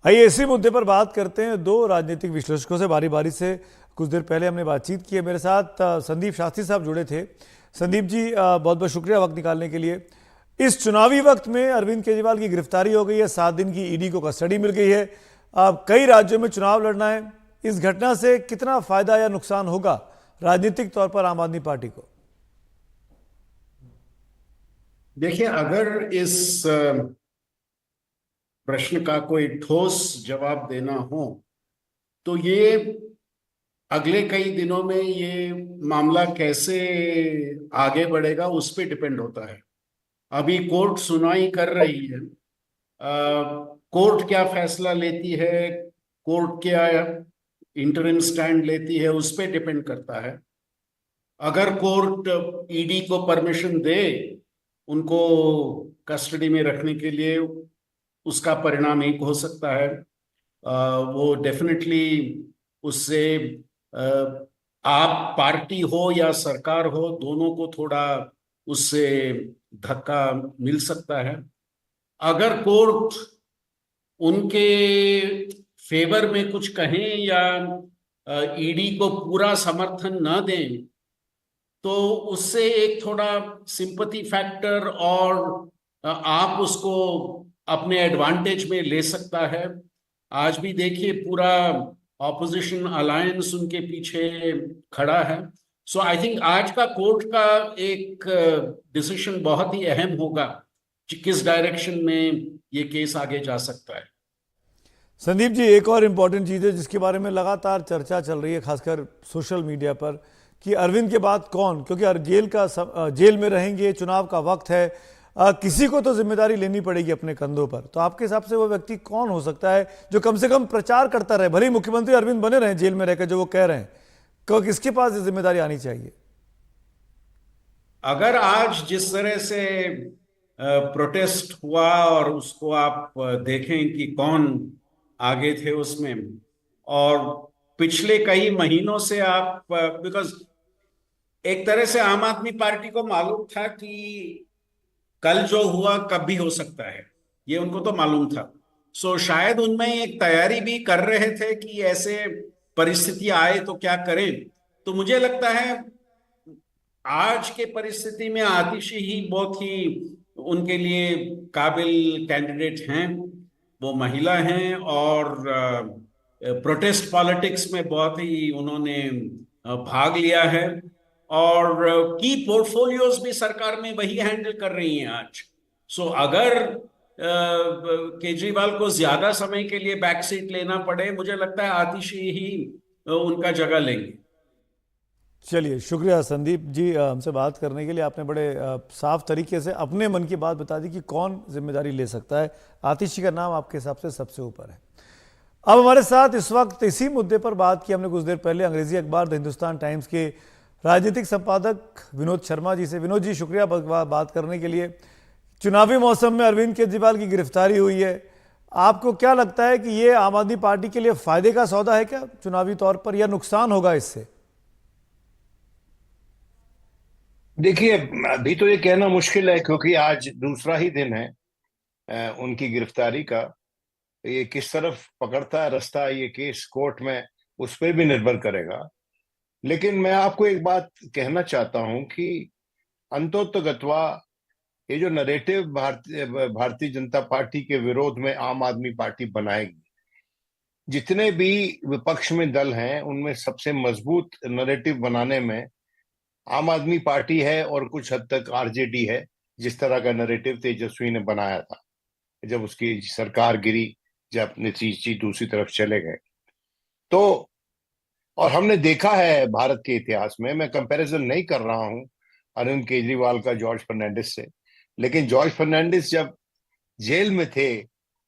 आइए इसी मुद्दे पर बात करते हैं दो राजनीतिक विश्लेषकों से बारी बारी से। कुछ देर पहले हमने बातचीत की है, मेरे साथ संदीप शास्त्री साहब जुड़े थे। संदीप जी, बहुत बहुत शुक्रिया वक्त निकालने के लिए। इस चुनावी वक्त में अरविंद केजरीवाल की गिरफ्तारी हो गई है, 7 दिन की ईडी को कस्टडी मिल गई है। अब कई राज्यों में चुनाव लड़ना है। इस घटना से कितना फायदा या नुकसान होगा राजनीतिक तौर पर आम आदमी पार्टी को? देखिए, अगर इस प्रश्न का कोई ठोस जवाब देना हो तो ये अगले कई दिनों में ये मामला कैसे आगे बढ़ेगा उस पे डिपेंड होता है। अभी कोर्ट सुनवाई कर रही है। कोर्ट क्या फैसला लेती है, कोर्ट क्या इंटरिम स्टैंड लेती है, उस पे डिपेंड करता है। अगर कोर्ट ईडी को परमिशन दे उनको कस्टडी में रखने के लिए, उसका परिणाम एक हो सकता है। वो डेफिनेटली उससे आप पार्टी हो या सरकार हो, दोनों को थोड़ा उससे धक्का मिल सकता है। अगर कोर्ट उनके फेवर में कुछ कहें या ईडी को पूरा समर्थन न दें तो उससे एक थोड़ा सिंपैथी फैक्टर और आप उसको अपने एडवांटेज में ले सकता है। आज भी देखिए, पूरा ऑपोजिशन अलायंस उनके पीछे खड़ा है। सो आई थिंक आज का कोर्ट का एक डिसीजन बहुत ही अहम होगा कि किस डायरेक्शन में ये केस आगे जा सकता है। संदीप जी, एक और इम्पॉर्टेंट चीज़ है जिसके बारे में लगातार चर्चा चल रही है, खासकर सोशल मीडिया पर, कि अरविंद के बाद कौन, क्योंकि जेल में रहेंगे, चुनाव का वक्त है, किसी को तो जिम्मेदारी लेनी पड़ेगी अपने कंधों पर। तो आपके हिसाब से वो व्यक्ति कौन हो सकता है जो कम से कम प्रचार करता रहे, भले ही मुख्यमंत्री अरविंद बने रहे जेल में रहकर जो वो कह रहे हैं, किसके पास ये जिम्मेदारी आनी चाहिए? अगर आज जिस तरह से प्रोटेस्ट हुआ और उसको आप देखें कि कौन आगे थे उसमें, और पिछले कई महीनों से आप, बिकॉज एक तरह से आम आदमी पार्टी को मालूम था कि कल जो हुआ कब भी हो सकता है, ये उनको तो मालूम था। सो शायद उनमें एक तैयारी भी कर रहे थे कि ऐसे परिस्थिति आए तो क्या करें। तो मुझे लगता है आज के परिस्थिति में आतिशी ही बहुत ही उनके लिए काबिल कैंडिडेट हैं। वो महिला हैं और प्रोटेस्ट पॉलिटिक्स में बहुत ही उन्होंने भाग लिया है। और की पोर्टफोलियोज भी सरकार में वही हैंडल कर रही हैं आज। सो अगर केजरीवाल को ज्यादा समय के लिए बैक सीट लेना पड़े, मुझे लगता है आतिशी ही उनका जगह लेंगे। चलिए, शुक्रिया संदीप जी हमसे बात करने के लिए। आपने बड़े साफ तरीके से अपने मन की बात बता दी कि कौन जिम्मेदारी ले सकता है। आतिशी का नाम आपके हिसाब से सबसे ऊपर है। अब हमारे साथ इस वक्त इसी मुद्दे पर बात की हमने कुछ देर पहले अंग्रेजी अखबार द हिंदुस्तान टाइम्स के राजनीतिक संपादक विनोद शर्मा जी से। विनोद जी, शुक्रिया बात करने के लिए। चुनावी मौसम में अरविंद केजरीवाल की गिरफ्तारी हुई है, आपको क्या लगता है कि ये आम आदमी पार्टी के लिए फायदे का सौदा है क्या चुनावी तौर पर, या नुकसान होगा इससे? देखिए, अभी तो ये कहना मुश्किल है क्योंकि आज दूसरा ही दिन है उनकी गिरफ्तारी का। ये किस तरफ पकड़ता है रास्ता ये केस कोर्ट में, उस पर भी निर्भर करेगा। लेकिन मैं आपको एक बात कहना चाहता हूं कि अंतोतगत्वा ये जो नरेटिव भारतीय जनता पार्टी के विरोध में आम आदमी पार्टी बनाएगी, जितने भी विपक्ष में दल हैं उनमें सबसे मजबूत नरेटिव बनाने में आम आदमी पार्टी है और कुछ हद तक आरजेडी है। जिस तरह का नरेटिव तेजस्वी ने बनाया था जब उसकी सरकार गिरी, जब नीतीश जी दूसरी तरफ चले गए, तो और हमने देखा है भारत के इतिहास में, मैं कंपैरिजन नहीं कर रहा हूं अरविंद केजरीवाल का जॉर्ज फर्नांडिस से, लेकिन जॉर्ज फर्नांडिस जब जेल में थे,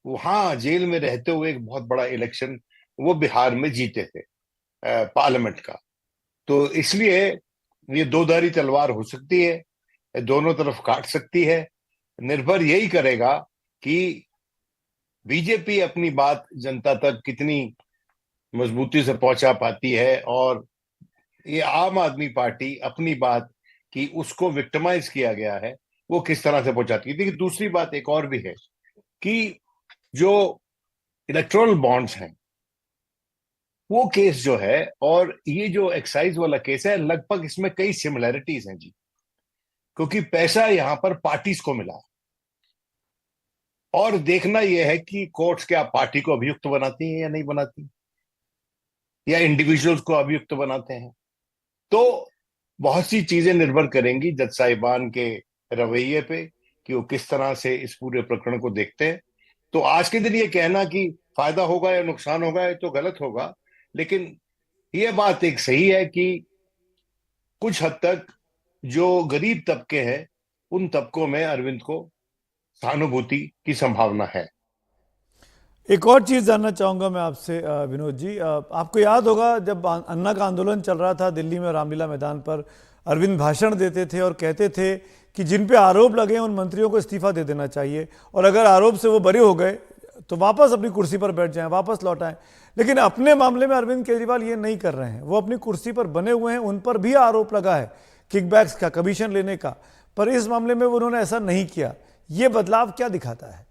वहां जेल में रहते हुए एक बहुत बड़ा इलेक्शन वो बिहार में जीते थे पार्लियामेंट का। तो इसलिए ये दो धारी तलवार हो सकती है, दोनों तरफ काट सकती है। निर्भर यही करेगा कि बीजेपी अपनी बात जनता तक कितनी मजबूती से पहुंचा पाती है और ये आम आदमी पार्टी अपनी बात कि उसको विक्टिमाइज किया गया है वो किस तरह से पहुंचाती है। देखिए, दूसरी बात एक और भी है कि जो इलेक्टोरल बॉन्ड्स हैं, वो केस जो है और ये जो एक्साइज वाला केस है, लगभग इसमें कई सिमिलैरिटीज हैं जी। क्योंकि पैसा यहां पर पार्टीज को मिला और देखना यह है कि कोर्ट्स क्या पार्टी को अभियुक्त बनाती हैं या नहीं बनाती, या इंडिविजुअल्स को अभियुक्त बनाते हैं। तो बहुत सी चीजें निर्भर करेंगी जज साहिबान के रवैये पे कि वो किस तरह से इस पूरे प्रकरण को देखते हैं। तो आज के दिन ये कहना कि फायदा होगा या नुकसान होगा ये तो गलत होगा, लेकिन ये बात एक सही है कि कुछ हद तक जो गरीब तबके हैं उन तबकों में अरविंद को सहानुभूति की संभावना है। एक और चीज़ जानना चाहूँगा मैं आपसे विनोद जी, आपको याद होगा जब अन्ना का आंदोलन चल रहा था दिल्ली में रामलीला मैदान पर, अरविंद भाषण देते थे और कहते थे कि जिन पे आरोप लगे उन मंत्रियों को इस्तीफा दे देना चाहिए और अगर आरोप से वो बरी हो गए तो वापस अपनी कुर्सी पर बैठ जाएं, वापस लौट आएं। लेकिन अपने मामले में अरविंद केजरीवाल ये नहीं कर रहे हैं, वो अपनी कुर्सी पर बने हुए हैं, उन पर भी आरोप लगा है किकबैक्स का, कमीशन लेने का, पर इस मामले में उन्होंने ऐसा नहीं किया। ये बदलाव क्या दिखाता है?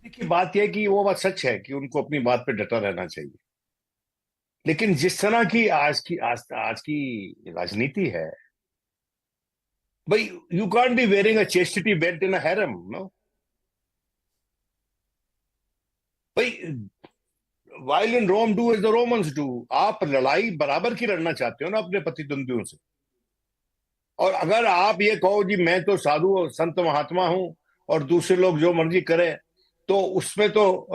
देखिए, बात यह है कि वो बात सच है कि उनको अपनी बात पे डटा रहना चाहिए, लेकिन जिस तरह की आज की राजनीति है भाई, you can't be wearing a chastity belt in a harem, no भाई। While in Rome do as the Romans do. आप लड़ाई बराबर की लड़ना चाहते हो ना अपने प्रतिद्वंदियों से, और अगर आप ये कहो जी मैं तो साधु और संत महात्मा हूं और दूसरे लोग जो मर्जी करें, तो उसमें तो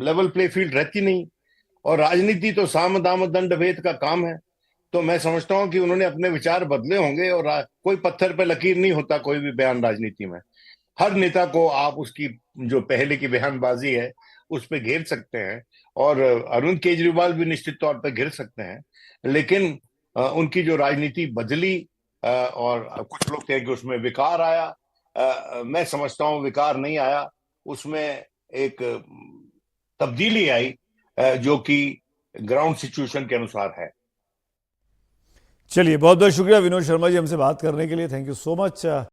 लेवल प्ले फील्ड रहती नहीं, और राजनीति तो साम दाम दंड भेद का काम है। तो मैं समझता हूं कि उन्होंने अपने विचार बदले होंगे, और कोई पत्थर पे लकीर नहीं होता कोई भी बयान राजनीति में। हर नेता को आप उसकी जो पहले की बयानबाजी है उस पे घेर सकते हैं, और अरविंद केजरीवाल भी निश्चित तौर पे घेर सकते हैं, लेकिन उनकी जो राजनीति बदली और कुछ लोग कहें कि उसमें विकार आया, मैं समझता हूं विकार नहीं आया, उसमें एक तब्दीली आई जो कि ग्राउंड सिचुएशन के अनुसार है। चलिए, बहुत बहुत शुक्रिया विनोद शर्मा जी हमसे बात करने के लिए, थैंक यू सो मच।